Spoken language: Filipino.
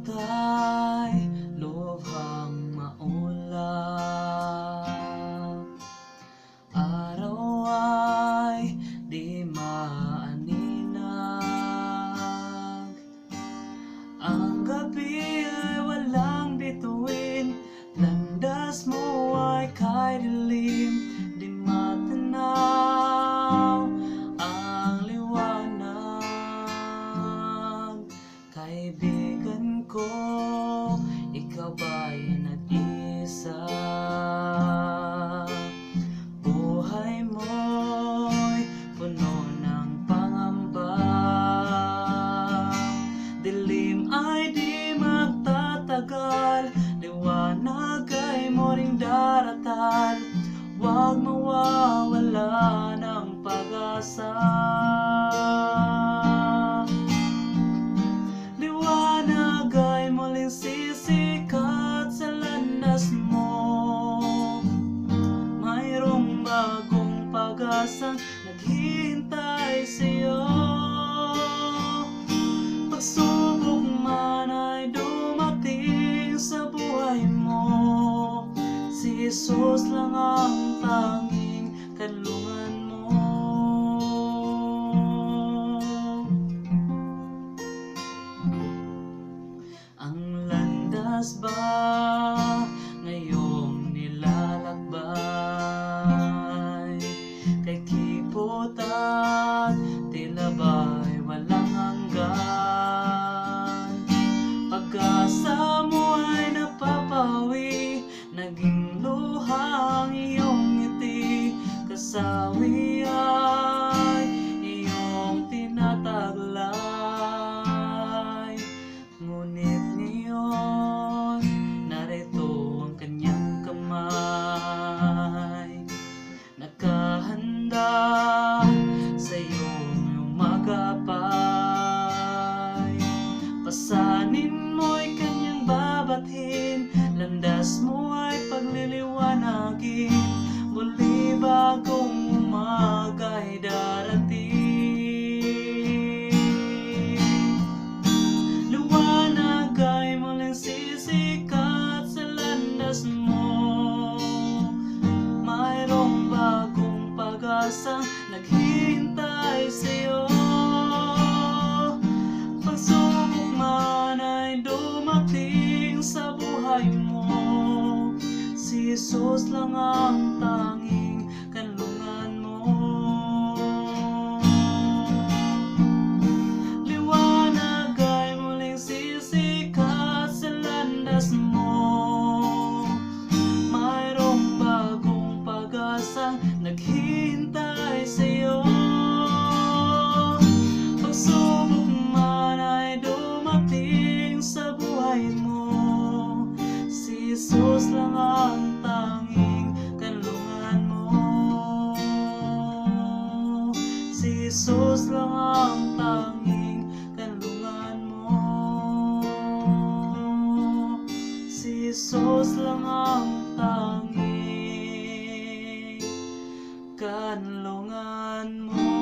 matay, lubhang maulap. Araw ay di maaninag, ang gabi ay walang bituin, landas mo ay kay dilim, di matanaw ang liwanag. Kaibigan ko, ikaw ba'y nag-iisa? Buhay mo'y puno ng pangamba, dilim ay di magtatagal, liwanag ay muling daratal. Huwag mawawala ng pag-asa. Liwanag ay muling sisikat sa landas mo, mayroong bagong pag-asang naghihintay sa'yo. Pagsubok man ay dumating sa buhay mo, si Jesus lang ang tanging kanlungan mo. Ang landas ba ngayong nilalakbay, kay kipot at tila ba'y walang hanggan? Pag-asa mo ay napapawi, naging luha ang iyong ngiti, kasawi ay iyong tinataglay. Ngunit ngayon, narito ang kanyang kamay, nakahanda sa iyong umagapay. Pasanin mo'y kanyang babathin, landas mo ay pagliliwanagin, muli bagong umaga'y darating. Liwanag ay muling sisikat sa landas mo, mayroong bagong pag-asang naghihintay sa'yo. Pagsubok man ay dumating sa buhay mo, si Jesus lang ang tanging kanlungan mo. Liwanag ay muling sisikat sa landas mo, mayroong bagong pag-asang naghihintay sa'yo. Pagsubok man ay dumating sa buhay mo, si Jesus lang ang tanging kanlungan mo. Si Jesus lang ang tanging kanlungan mo. Si Jesus lang ang tanging kanlungan mo.